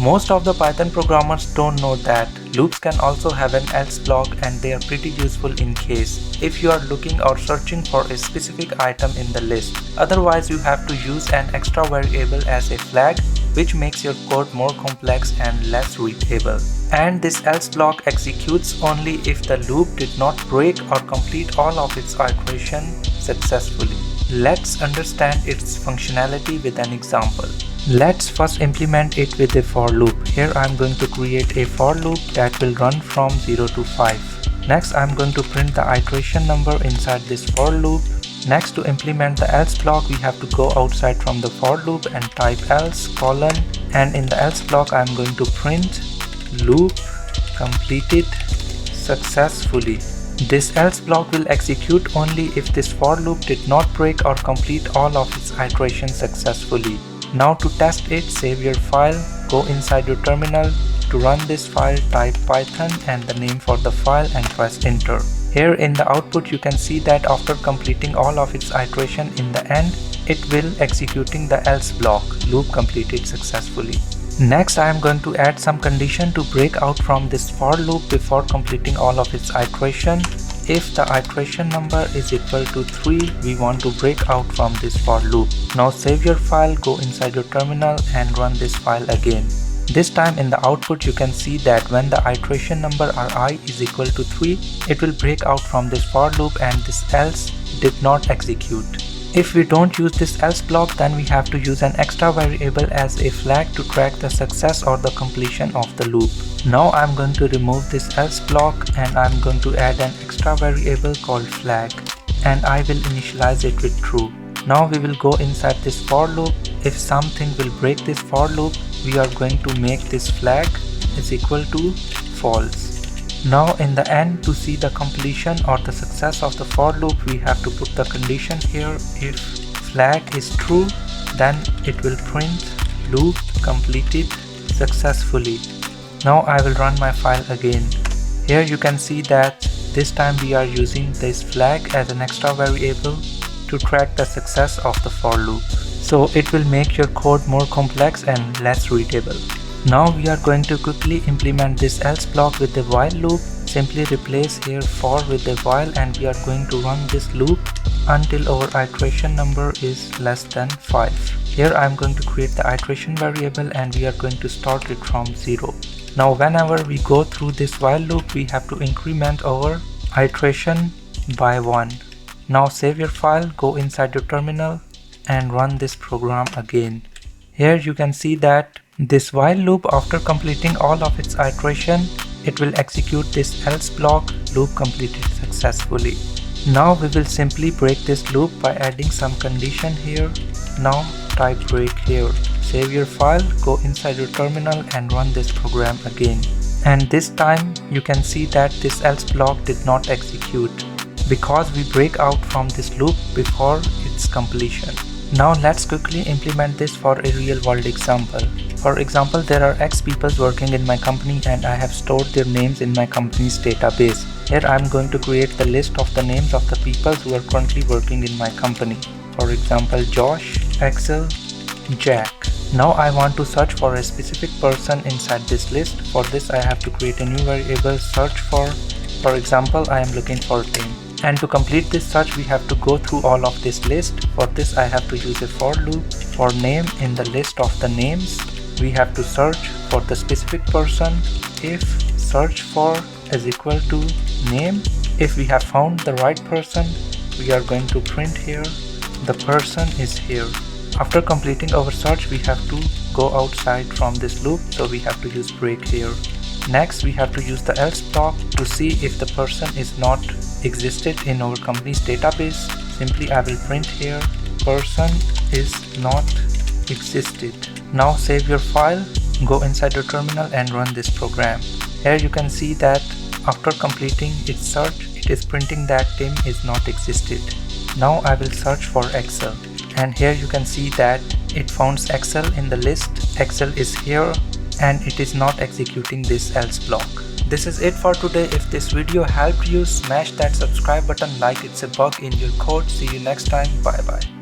Most of the Python programmers don't know that loops can also have an else block, and they are pretty useful in case if you are looking or searching for a specific item in the list. Otherwise, you have to use an extra variable as a flag, which makes your code more complex and less readable. And this else block executes only if the loop did not break or complete all of its iterations successfully. Let's understand its functionality with an example. Let's first implement it with a for loop. Here I'm going to create a for loop that will run from 0 to 5. Next I'm going to print the iteration number inside this for loop. Next, to implement the else block, we have to go outside from the for loop and type else colon, and in the else block I'm going to print loop completed successfully. This else block will execute only if this for loop did not break or complete all of its iterations successfully. Now to test it, save your file, go inside your terminal. To run this file, type Python and the name for the file and press enter. Here in the output you can see that after completing all of its iteration, in the end it will executing the else block, loop completed successfully. Next I am going to add some condition to break out from this for loop before completing all of its iteration. If the iteration number is equal to 3, we want to break out from this for loop. Now save your file, go inside your terminal and run this file again. This time in the output you can see that when the iteration number ri is equal to 3, it will break out from this for loop and this else did not execute. If we don't use this else block, then we have to use an extra variable as a flag to track the success or the completion of the loop. Now I'm going to remove this else block and I'm going to add an extra variable called flag, and I will initialize it with true. Now we will go inside this for loop. If something will break this for loop, we are going to make this flag is equal to false. Now in the end, to see the completion or the success of the for loop, we have to put the condition here. If flag is true, then it will print loop completed successfully. Now I will run my file again. Here you can see that this time we are using this flag as an extra variable to track the success of the for loop. So it will make your code more complex and less readable. Now we are going to quickly implement this else block with the while loop. Simply replace here for with the while, and we are going to run this loop until our iteration number is less than 5. Here I am going to create the iteration variable and we are going to start it from 0. Now whenever we go through this while loop, we have to increment our iteration by 1. Now save your file, go inside your terminal and run this program again. Here you can see that this while loop, after completing all of its iteration, it will execute this else block, loop completed successfully. Now we will simply break this loop by adding some condition here. Now type break here. Save your file, go inside your terminal and run this program again. And this time you can see that this else block did not execute because we break out from this loop before its completion. Now let's quickly implement this for a real world example. For example, there are X people working in my company and I have stored their names in my company's database. Here I am going to create the list of the names of the people who are currently working in my company. For example, Josh, Axel, Jack. Now I want to search for a specific person inside this list. For this I have to create a new variable search for. For example, I am looking for Tim. And to complete this search, we have to go through all of this list. For this I have to use a for loop. For name, in the list of the names, we have to search for the specific person. If search for is equal to name, if we have found the right person, we are going to print here the person is here. After completing our search, we have to go outside from this loop, so we have to use break here. Next, we have to use the else block to see if the person is not existed in our company's database. Simply I will print here person is not existed. Now save your file, go inside your terminal and run this program. Here you can see that after completing its search, it is printing that Tim is not existed. Now I will search for Excel, and here you can see that it found Excel in the list. Excel is here and it is not executing this else block. This is it for today. If this video helped you, smash that subscribe button like it's a bug in your code. See you next time. Bye bye.